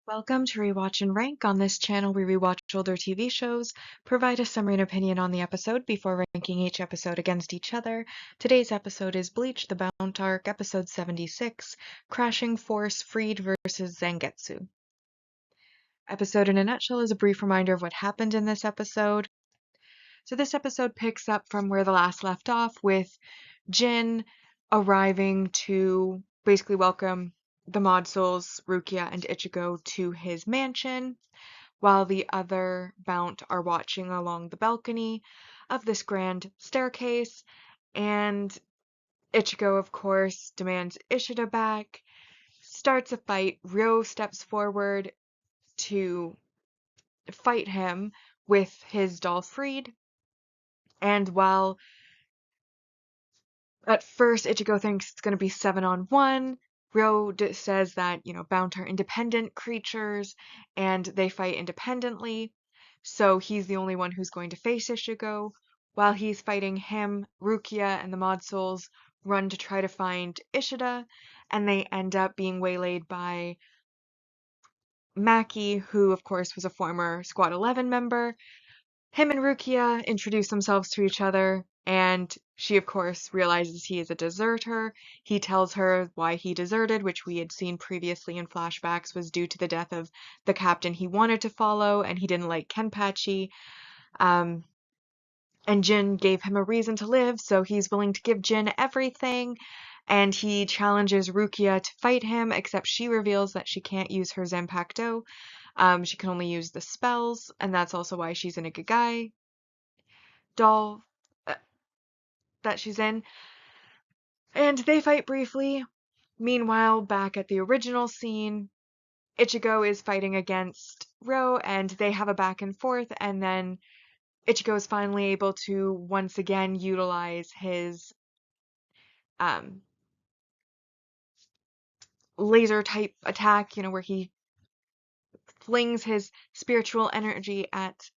Welcome to Rewatch and Rank. On this channel, we rewatch older TV shows, provide a summary and opinion on the episode before ranking each episode against each other. Today's episode is Bleach, the Bount Arc, episode 76, Crashing Force Freed versus Zangetsu. Episode in a nutshell is a brief reminder of what happened in this episode. So this episode picks up from where the last left off, with Jin arriving to basically welcome the Mod Souls, Rukia, and Ichigo to his mansion, while the other Bount are watching along the balcony of this grand staircase. And Ichigo, of course, demands Ishida back, starts a fight. Ryo steps forward to fight him with his doll freed. And while at first Ichigo thinks it's going to be 7-on-1, Ryo says that, Bount are independent creatures and they fight independently. So he's the only one who's going to face Ichigo. While he's fighting him, Rukia and the Mod Souls run to try to find Ishida, and they end up being waylaid by Maki, who of course was a former Squad 11 member. Him and Rukia introduce themselves to each other, and she, of course, realizes he is a deserter. He tells her why he deserted, which we had seen previously in flashbacks was due to the death of the captain he wanted to follow, and he didn't like Kenpachi. And Jin gave him a reason to live, so he's willing to give Jin everything. And he challenges Rukia to fight him, except she reveals that she can't use her Zanpakuto. She can only use the spells, and that's also why she's in a Gagai doll that she's in. And they fight briefly. Meanwhile, back at the original scene, Ichigo is fighting against Ryo, and they have a back and forth, and then Ichigo is finally able to once again utilize his laser type attack, where he flings his spiritual energy at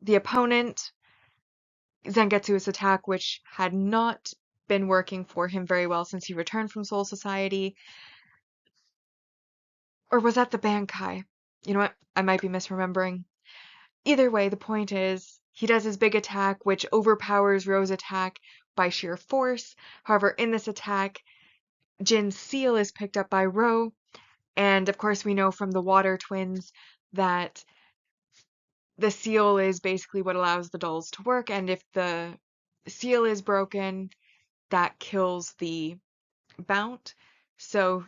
the opponent. Zangetsu's attack, which had not been working for him very well since he returned from Soul Society. Or was that the Bankai? You know what? I might be misremembering. Either way, the point is, he does his big attack, which overpowers Ryo's attack by sheer force. However, in this attack, Jin's seal is picked up by Ryo, and of course we know from the Water Twins that the seal is basically what allows the dolls to work, and if the seal is broken, that kills the Bount. So,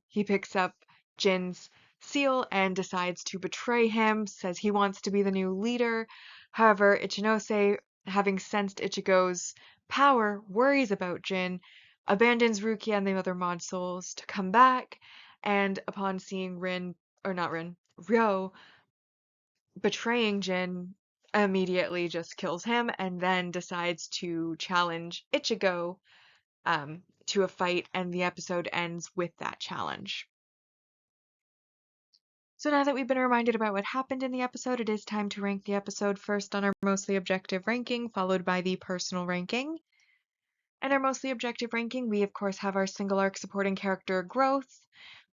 he picks up Jin's seal and decides to betray him, says he wants to be the new leader. However, Ichinose, having sensed Ichigo's power, worries about Jin, abandons Rukia and the other Mod Souls to come back, and upon seeing Ryo betraying Jin, immediately just kills him and then decides to challenge Ichigo to a fight, and the episode ends with that challenge. So now that we've been reminded about what happened in the episode, it is time to rank the episode, first on our mostly objective ranking, followed by the personal ranking. And our mostly objective ranking, we of course have our single arc supporting character growth.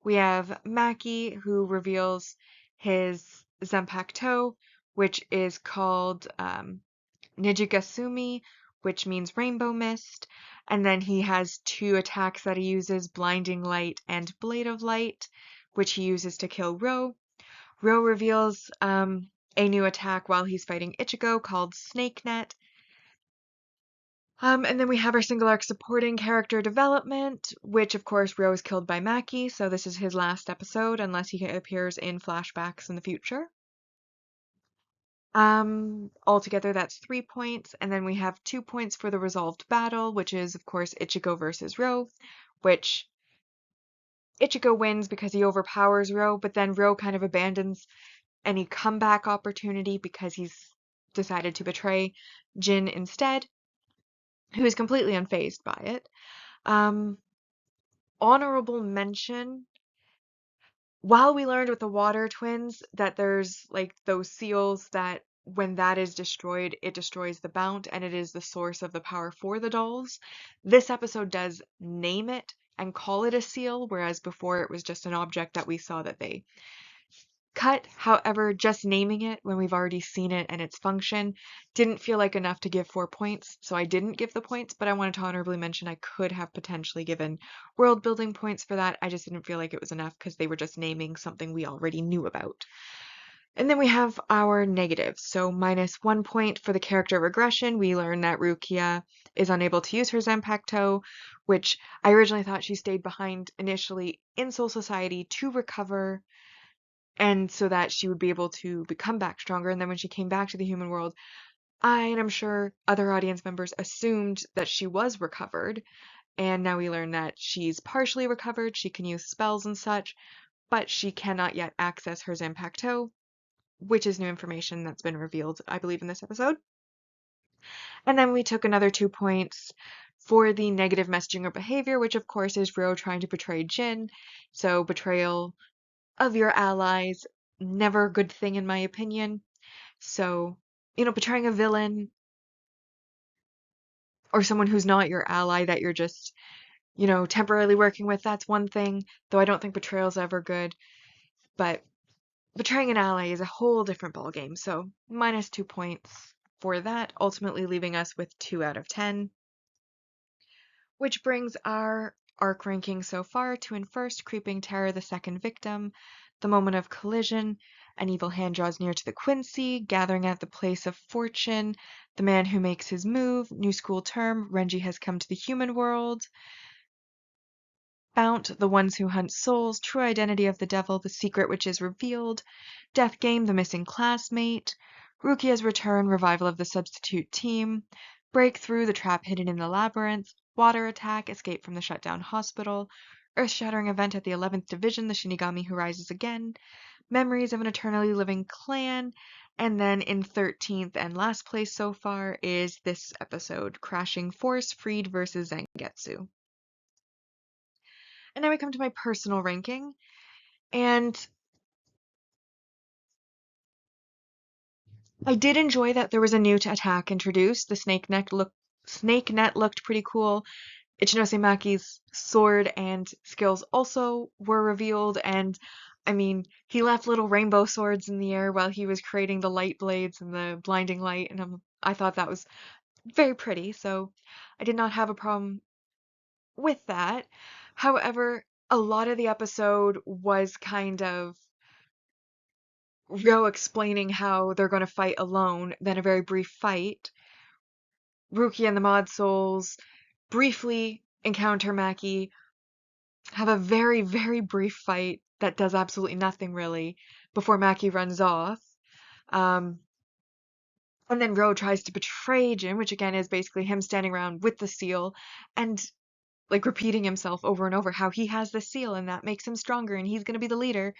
We have Maki, who reveals his Zanpakuto, which is called Nijigasumi, which means rainbow mist. And then he has two attacks that he uses, Blinding Light and Blade of Light, which he uses to kill Ryo. Ryo reveals a new attack while he's fighting Ichigo called Snake Net. And then we have our single arc supporting character development, which of course Ryo is killed by Maki, so this is his last episode unless he appears in flashbacks in the future. Altogether that's 3 points, and then we have 2 points for the resolved battle, which is of course Ichigo versus Ryo, which Ichigo wins because he overpowers Ryo, but then Ryo kind of abandons any comeback opportunity because he's decided to betray Jin instead, who is completely unfazed by it. Honorable mention, while we learned with the Water Twins that there's like those seals that when that is destroyed, it destroys the Bount and it is the source of the power for the dolls, this episode does name it and call it a seal, whereas before it was just an object that we saw that they cut. However, just naming it when we've already seen it and its function didn't feel like enough to give 4 points, so I didn't give the points, but I wanted to honorably mention I could have potentially given world building points for that. I just didn't feel like it was enough because they were just naming something we already knew about. And then we have our negatives. So -1 point for the character regression. We learn that Rukia is unable to use her Zanpakuto, which I originally thought she stayed behind initially in Soul Society to recover and so that she would be able to become back stronger. And then when she came back to the human world, and I'm sure other audience members assumed that she was recovered. And now we learn that she's partially recovered. She can use spells and such, but she cannot yet access her Zanpakuto, which is new information that's been revealed, I believe, in this episode. And then we took another 2 points for the negative messaging or behavior, which of course is Ro trying to betray Jin. So betrayal of your allies, never a good thing in my opinion. So, betraying a villain or someone who's not your ally that you're just, temporarily working with, that's one thing, though I don't think betrayal's ever good. But betraying an ally is a whole different ballgame, so -2 points for that, ultimately leaving us with 2 out of 10. Which brings our arc ranking so far to in first, Creeping Terror, the second victim, the moment of collision, an evil hand draws near to the Quincy, gathering at the place of fortune, the man who makes his move, new school term, Renji has come to the human world, Bount, the ones who hunt souls, true identity of the devil, the secret which is revealed, Death Game, the missing classmate, Rukia's return, revival of the substitute team, Breakthrough, the trap hidden in the labyrinth, Water attack, escape from the shutdown hospital, earth-shattering event at the 11th Division, the Shinigami who rises again, Memories of an eternally living clan, and then in 13th and last place so far is this episode, Crashing Force, Freed versus Zangetsu. And now we come to my personal ranking, and I did enjoy that there was a new attack introduced. The snake net looked pretty cool. Ichinose Maki's sword and skills also were revealed, and I mean, he left little rainbow swords in the air while he was creating the light blades and the blinding light, and I thought that was very pretty, so I did not have a problem with that. However, a lot of the episode was kind of Ryo explaining how they're going to fight alone, then a very brief fight. Ruki and the Mod Souls briefly encounter Maki, have a very, very brief fight that does absolutely nothing really before Maki runs off. Um, and then Ro tries to betray Jin, which again is basically him standing around with the seal and like repeating himself over and over how he has the seal and that makes him stronger and he's going to be the leader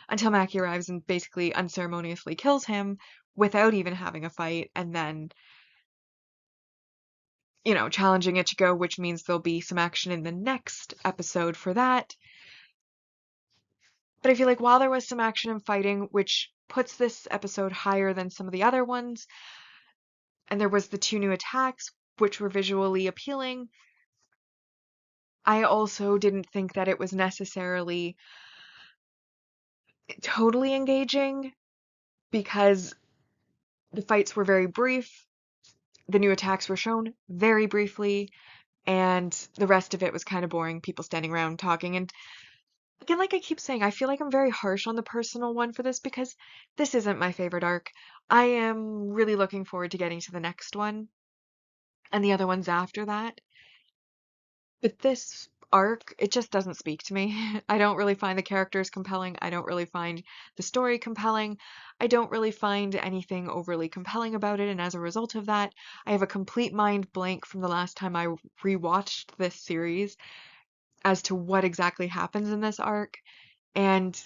until Maki arrives and basically unceremoniously kills him without even having a fight and then, challenging Ichigo, which means there'll be some action in the next episode for that. But I feel like while there was some action and fighting, which puts this episode higher than some of the other ones, and there was the 2 new attacks, which were visually appealing, I also didn't think that it was necessarily totally engaging because the fights were very brief, the new attacks were shown very briefly, and the rest of it was kind of boring, people standing around talking. And again, like I keep saying, I feel like I'm very harsh on the personal one for this because this isn't my favorite arc. I am really looking forward to getting to the next one and the other ones after that. But this arc, it just doesn't speak to me. I don't really find the characters compelling. I don't really find the story compelling. I don't really find anything overly compelling about it. And as a result of that, I have a complete mind blank from the last time I rewatched this series as to what exactly happens in this arc. And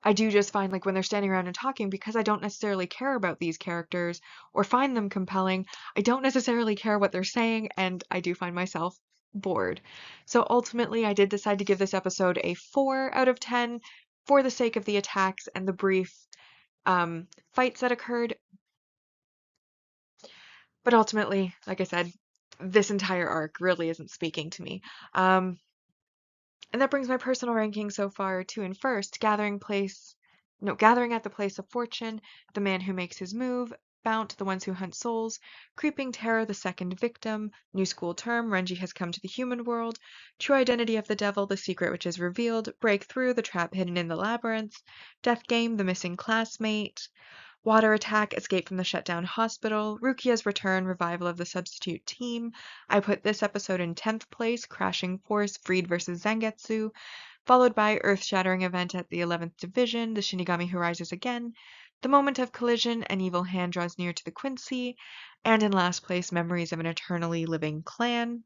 I do just find like when they're standing around and talking, because I don't necessarily care about these characters or find them compelling, I don't necessarily care what they're saying, and I do find myself bored. So ultimately, I did decide to give this episode a 4 out of 10 for the sake of the attacks and the brief fights that occurred. But ultimately, like I said, this entire arc really isn't speaking to me. And that brings my personal ranking so far to in first, Gathering Place No, Gathering at the Place of Fortune, The Man Who Makes His Move, Bount, The Ones Who Hunt Souls, Creeping Terror, The Second Victim, New School Term, Renji Has Come to the Human World, True Identity of the Devil, The Secret Which is Revealed, Breakthrough, The Trap Hidden in the Labyrinth, Death Game, The Missing Classmate, Water Attack, Escape from the Shutdown Hospital, Rukia's Return, Revival of the Substitute Team. I put this episode in 10th place, Crashing Force, Freed vs. Zangetsu, followed by Earth-Shattering Event at the 11th Division, The Shinigami Who Rises Again, The Moment of Collision, An Evil Hand Draws Near to the Quincy, and in last place, Memories of an Eternally Living Clan.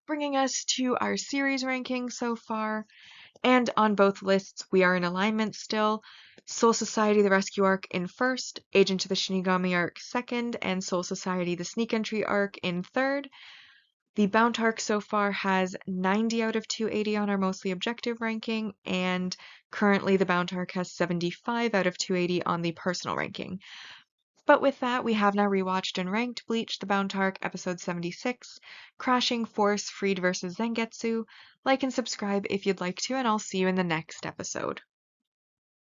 Bringing us to our series ranking so far. And on both lists, we are in alignment still. Soul Society The Rescue Arc in first, Agent of the Shinigami Arc second, and Soul Society The Sneak Entry Arc in third. The Bount arc so far has 90 out of 280 on our mostly objective ranking, and currently the Bount arc has 75 out of 280 on the personal ranking. But with that, we have now rewatched and ranked Bleach the Bount arc episode 76, Crashing Force Freed vs. Zangetsu. Like and subscribe if you'd like to, and I'll see you in the next episode.